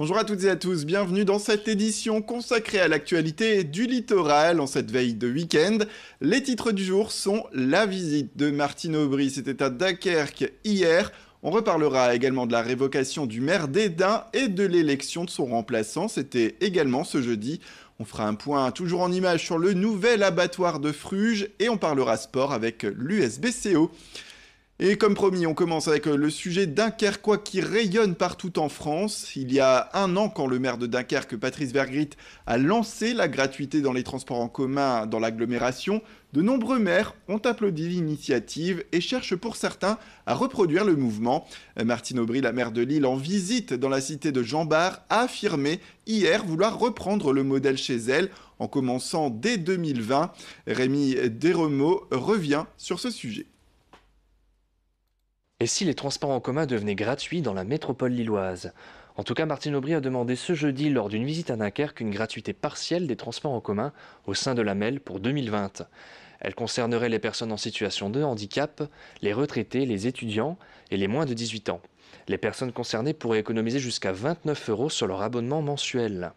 Bonjour à toutes et à tous, bienvenue dans cette édition consacrée à l'actualité du littoral en cette veille de week-end. Les titres du jour sont la visite de Martine Aubry, c'était à Dunkerque hier. On reparlera également de la révocation du maire d'Hesdin et de l'élection de son remplaçant, c'était également ce jeudi. On fera un point toujours en images sur le nouvel abattoir de Fruges et on parlera sport avec l'USBCO. Et comme promis, on commence avec le sujet dunkerquois qui rayonne partout en France. Il y a un an, quand le maire de Dunkerque, Patrice Vergrit, a lancé la gratuité dans les transports en commun dans l'agglomération, de nombreux maires ont applaudi l'initiative et cherchent pour certains à reproduire le mouvement. Martine Aubry, la maire de Lille, en visite dans la cité de Jean Bart, a affirmé hier vouloir reprendre le modèle chez elle en commençant dès 2020. Rémi Desremeaux revient sur ce sujet. Et si les transports en commun devenaient gratuits dans la métropole lilloise? En tout cas, Martine Aubry a demandé ce jeudi, lors d'une visite à Dunkerque, une gratuité partielle des transports en commun au sein de la MEL pour 2020. Elle concernerait les personnes en situation de handicap, les retraités, les étudiants et les moins de 18 ans. Les personnes concernées pourraient économiser jusqu'à 29 € sur leur abonnement mensuel.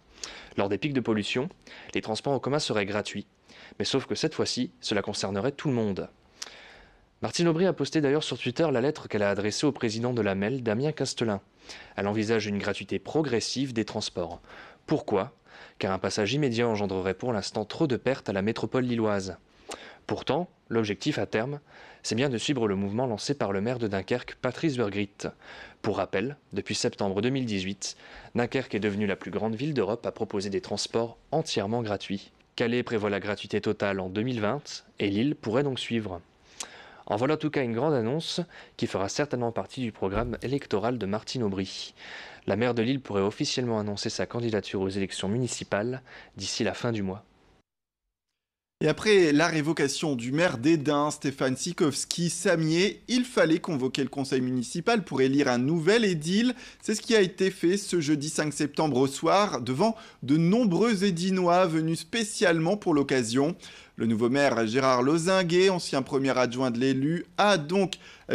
Lors des pics de pollution, les transports en commun seraient gratuits. Mais sauf que cette fois-ci, cela concernerait tout le monde. Martine Aubry a posté d'ailleurs sur Twitter la lettre qu'elle a adressée au président de la MEL, Damien Castelin. Elle envisage une gratuité progressive des transports. Pourquoi? Car un passage immédiat engendrerait pour l'instant trop de pertes à la métropole lilloise. Pourtant, l'objectif à terme, c'est bien de suivre le mouvement lancé par le maire de Dunkerque, Patrice Vergrit. Pour rappel, depuis septembre 2018, Dunkerque est devenue la plus grande ville d'Europe à proposer des transports entièrement gratuits. Calais prévoit la gratuité totale en 2020 et Lille pourrait donc suivre. En voilà en tout cas une grande annonce qui fera certainement partie du programme électoral de Martine Aubry. La maire de Lille pourrait officiellement annoncer sa candidature aux élections municipales d'ici la fin du mois. Et après la révocation du maire d'Hesdin, Stéphane Sikowski-Samier, il fallait convoquer le conseil municipal pour élire un nouvel édile. C'est ce qui a été fait ce jeudi 5 septembre au soir devant de nombreux Hédinois venus spécialement pour l'occasion. Le nouveau maire Gérard Lozinguet, ancien premier adjoint de l'élu, a donc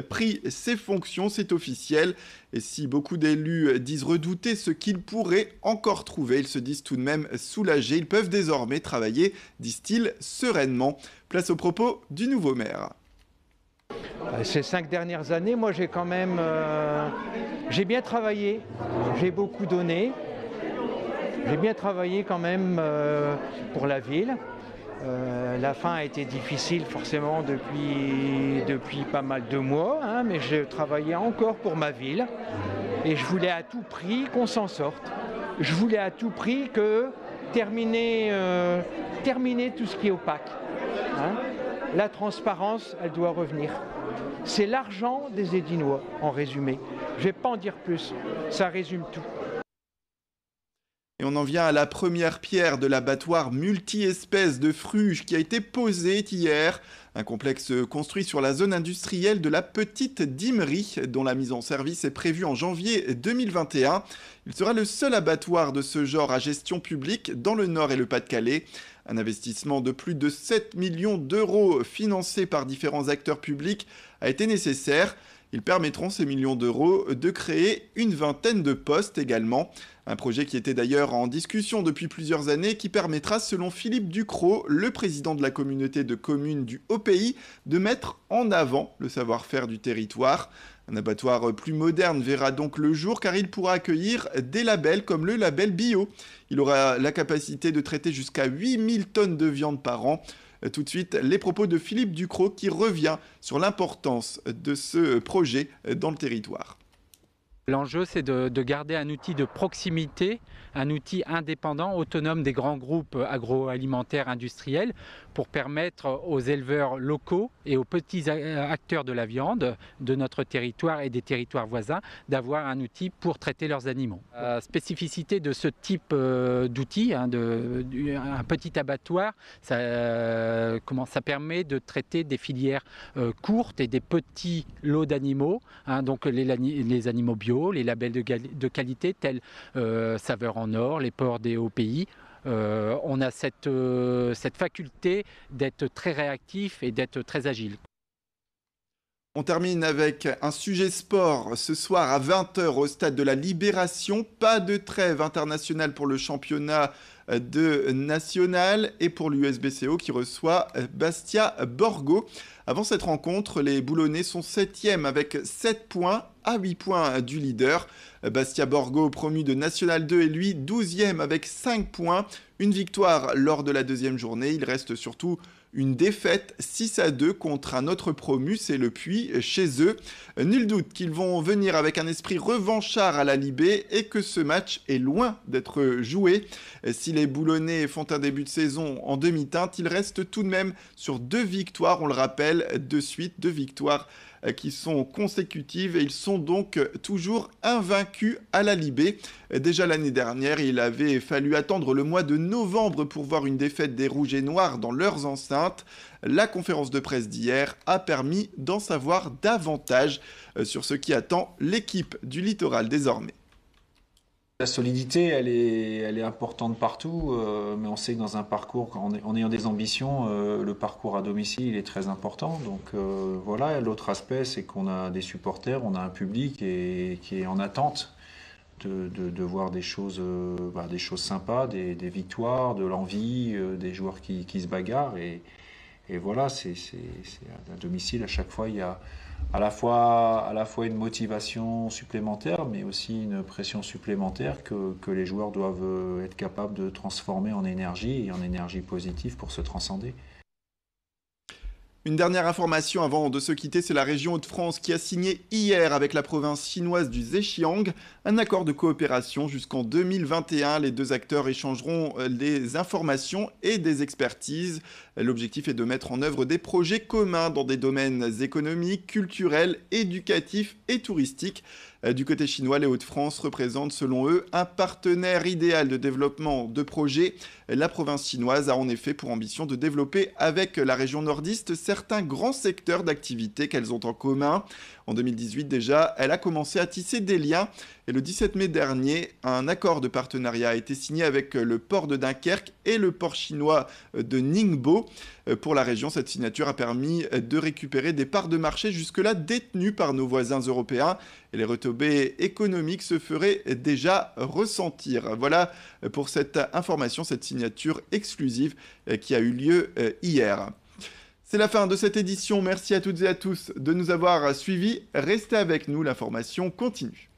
pris ses fonctions, c'est officiel. Et si beaucoup d'élus disent redouter ce qu'ils pourraient encore trouver, ils se disent tout de même soulagés. Ils peuvent désormais travailler, disent-ils, sereinement. Place aux propos du nouveau maire. Ces 5 dernières années, moi j'ai quand même j'ai bien travaillé, j'ai beaucoup donné, j'ai bien travaillé quand même pour la ville. La fin a été difficile forcément depuis pas mal de mois, hein, mais je travaillais encore pour ma ville et je voulais à tout prix qu'on s'en sorte. Je voulais à tout prix terminer tout ce qui est opaque. Hein. La transparence, elle doit revenir. C'est l'argent des Hédinois, en résumé. Je ne vais pas en dire plus, ça résume tout. Et on en vient à la première pierre de l'abattoir multi-espèces de Fruges qui a été posée hier. Un complexe construit sur la zone industrielle de la Petite Dimerie, dont la mise en service est prévue en janvier 2021. Il sera le seul abattoir de ce genre à gestion publique dans le Nord et le Pas-de-Calais. Un investissement de plus de 7 millions d'euros financé par différents acteurs publics a été nécessaire. Ils permettront, ces millions d'euros, de créer une vingtaine de postes également. Un projet qui était d'ailleurs en discussion depuis plusieurs années, qui permettra, selon Philippe Ducrot, le président de la communauté de communes du Haut-Pays, de mettre en avant le savoir-faire du territoire. Un abattoir plus moderne verra donc le jour car il pourra accueillir des labels comme le label bio. Il aura la capacité de traiter jusqu'à 8000 tonnes de viande par an. Tout de suite, les propos de Philippe Ducrot qui revient sur l'importance de ce projet dans le territoire. L'enjeu, c'est de garder un outil de proximité, un outil indépendant, autonome des grands groupes agroalimentaires industriels pour permettre aux éleveurs locaux et aux petits acteurs de la viande de notre territoire et des territoires voisins d'avoir un outil pour traiter leurs animaux. La spécificité de ce type d'outil, un petit abattoir, ça permet de traiter des filières courtes et des petits lots d'animaux, donc les animaux bio, les labels de qualité tels Saveur en Or, les porcs des Hauts-Pays. On a cette faculté d'être très réactif et d'être très agile. On termine avec un sujet sport. Ce soir à 20 h au stade de la Libération, pas de trêve internationale pour le championnat de national et pour l'USBCO qui reçoit Bastia Borgo. Avant cette rencontre, les Boulonnais sont 7e avec 7 points à 8 points du leader. Bastia Borgo, promu de National 2, est lui 12e avec 5 points. Une victoire lors de la deuxième journée. Il reste surtout une défaite 6-2 contre un autre promu, c'est le Puy, chez eux. Nul doute qu'ils vont venir avec un esprit revanchard à la Libé et que ce match est loin d'être joué. Si les Boulonnais font un début de saison en demi-teinte, ils restent tout de même sur 2 victoires, on le rappelle, de suite, 2 victoires qui sont consécutives et ils sont donc toujours invaincus à la Libé. Déjà l'année dernière, il avait fallu attendre le mois de novembre pour voir une défaite des Rouges et Noirs dans leurs enceintes. La conférence de presse d'hier a permis d'en savoir davantage sur ce qui attend l'équipe du Littoral désormais. La solidité, elle est importante partout, mais on sait que dans un parcours, en ayant des ambitions, le parcours à domicile il est très important. Donc voilà, l'autre aspect, c'est qu'on a des supporters, on a un public qui est en attente de voir des choses sympas, des victoires, de l'envie, des joueurs qui se bagarrent. Et voilà, c'est à domicile, à chaque fois, il y a à la fois une motivation supplémentaire, mais aussi une pression supplémentaire que les joueurs doivent être capables de transformer en énergie et en énergie positive pour se transcender. Une dernière information avant de se quitter, c'est la région Hauts-de-France qui a signé hier avec la province chinoise du Zhejiang un accord de coopération jusqu'en 2021. Les deux acteurs échangeront des informations et des expertises. L'objectif est de mettre en œuvre des projets communs dans des domaines économiques, culturels, éducatifs et touristiques. Du côté chinois, les Hauts-de-France représentent selon eux un partenaire idéal de développement de projets. La province chinoise a en effet pour ambition de développer avec la région nordiste certains grands secteurs d'activité qu'elles ont en commun. En 2018 déjà, elle a commencé à tisser des liens et le 17 mai dernier, un accord de partenariat a été signé avec le port de Dunkerque et le port chinois de Ningbo. Pour la région, cette signature a permis de récupérer des parts de marché jusque-là détenues par nos voisins européens et les retombées économiques se feraient déjà ressentir. Voilà pour cette information, cette signature exclusive qui a eu lieu hier. C'est la fin de cette édition. Merci à toutes et à tous de nous avoir suivis. Restez avec nous, l'information continue.